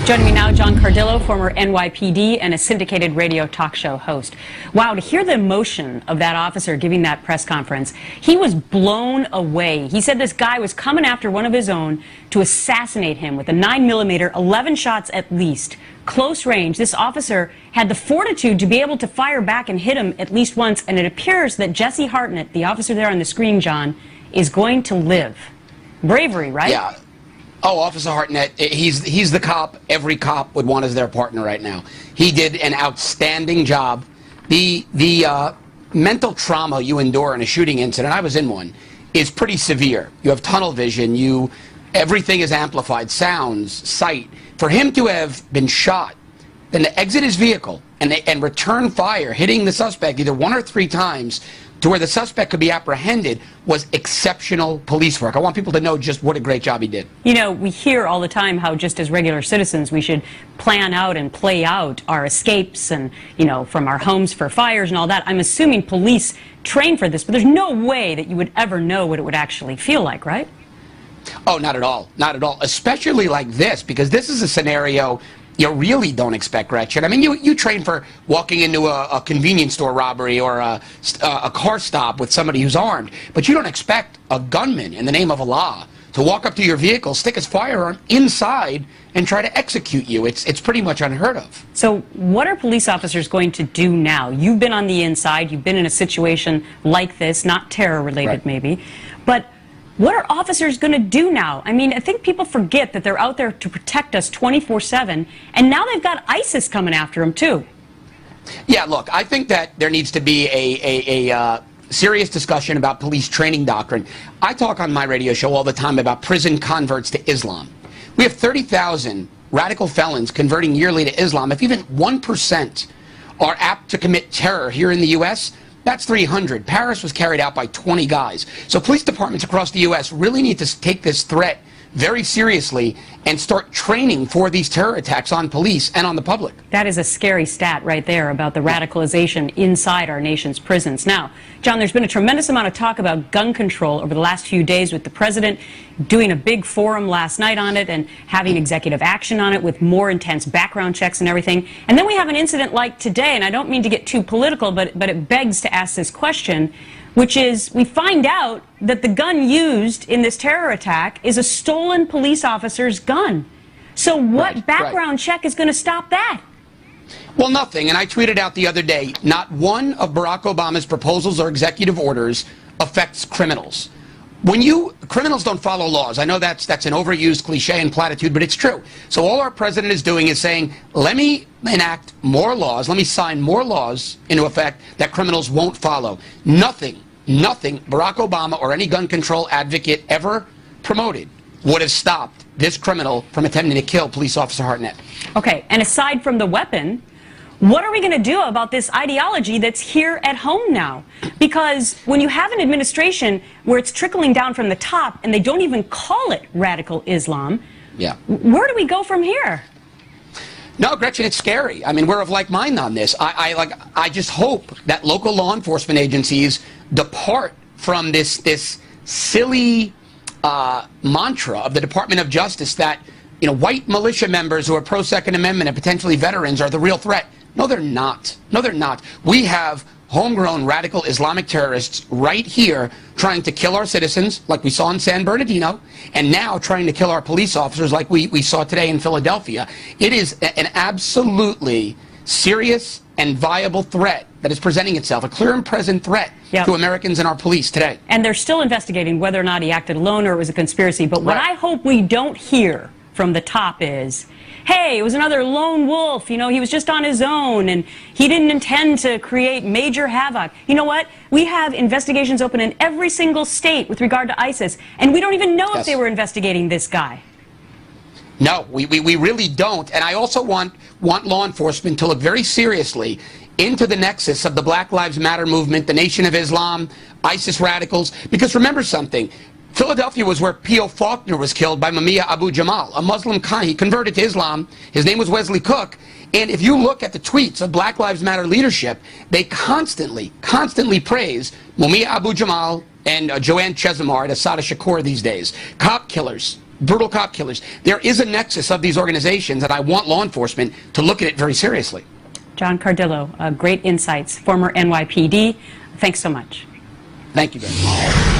Joining me now, John Cardillo, former NYPD and a syndicated radio talk show host. Wow, to hear the emotion of that officer giving that press conference, he was blown away. He said this guy was coming after one of his own to assassinate him with a 9mm, 11 shots at least. Close range. This officer had the fortitude to be able to fire back and hit him at least once, and it appears that Jesse Hartnett, the officer there on the screen, John, is going to live. Bravery, right? Yeah. Oh, Officer Hartnett, he's the cop every cop would want as their partner right now. He did an outstanding job. The mental trauma you endure in a shooting incident, I was in one, is pretty severe. You have tunnel vision, everything is amplified, sounds, sight. For him to have been shot, then to exit his vehicle and return fire, hitting the suspect either 1 or 3 times to where the suspect could be apprehended, was exceptional police work. I want people to know just what a great job he did. You know, we hear all the time how just as regular citizens we should plan out and play out our escapes and, from our homes for fires and all that. I'm assuming police train for this, but there's no way that you would ever know what it would actually feel like, right? Oh, not at all. Not at all. Especially like this, because this is a scenario you really don't expect, Gretchen. I mean, you train for walking into a convenience store robbery or a car stop with somebody who's armed, but you don't expect a gunman in the name of Allah to walk up to your vehicle, stick his firearm inside, and try to execute you. It's pretty much unheard of. So what are police officers going to do now? You've been on the inside. You've been in a situation like this, not terror-related Right. maybe, but what are officers going to do now? I mean, I think people forget that they're out there to protect us 24/7, and now they've got ISIS coming after them, too. Yeah, look, I think that there needs to be a serious discussion about police training doctrine. I talk on my radio show all the time about prison converts to Islam. We have 30,000 radical felons converting yearly to Islam. If even 1% are apt to commit terror here in the U.S., that's 300. Paris was carried out by 20 guys. So police departments across the U.S. really need to take this threat very seriously and start training for these terror attacks on police and on the public. That is a scary stat right there about the radicalization inside our nation's prisons. Now, John, there's been a tremendous amount of talk about gun control over the last few days, with the president doing a big forum last night on it and having executive action on it with more intense background checks and everything. And then we have an incident like today, and I don't mean to get too political, but it begs to ask this question, which is we find out that the gun used in this terror attack is a stolen police officer's gun. So what background check is going to stop that? Well, nothing. And I tweeted out the other day, not one of Barack Obama's proposals or executive orders affects criminals. Criminals don't follow laws. I know that's an overused cliche and platitude, but it's true. So all our president is doing is saying, let me enact more laws, let me sign more laws into effect that criminals won't follow. Nothing Barack Obama or any gun control advocate ever promoted would have stopped this criminal from attempting to kill police officer Hartnett. Okay, and aside from the weapon, what are we going to do about this ideology that's here at home now? Because when you have an administration where it's trickling down from the top and they don't even call it radical Islam, where do we go from here? No, Gretchen, it's scary. I mean, we're of like mind on this. I just hope that local law enforcement agencies depart from this silly mantra of the Department of Justice that white militia members who are pro-Second Amendment and potentially veterans are the real threat. No, they're not. No, they're not. We have homegrown radical Islamic terrorists right here trying to kill our citizens, like we saw in San Bernardino, and now trying to kill our police officers like we saw today in Philadelphia. It is an absolutely serious and viable threat that is presenting itself, a clear and present threat to Americans and our police today. And they're still investigating whether or not he acted alone or it was a conspiracy. But what I hope we don't hear from the top is, hey, it was another lone wolf, he was just on his own and he didn't intend to create major havoc. You know what? We have investigations open in every single state with regard to ISIS, and we don't even know if they were investigating this guy. No, we really don't. And I also want law enforcement to look very seriously into the nexus of the Black Lives Matter movement, the Nation of Islam, ISIS radicals, because remember something, Philadelphia was where P.O. Faulkner was killed by Mumia Abu Jamal, a Muslim He converted to Islam. His name was Wesley Cook. And if you look at the tweets of Black Lives Matter leadership, they constantly praise Mumia Abu Jamal and Joanne Chesimard, Assata Shakur these days. Cop killers, brutal cop killers. There is a nexus of these organizations, and I want law enforcement to look at it very seriously. John Cardillo, great insights, former NYPD. Thanks so much. Thank you very much.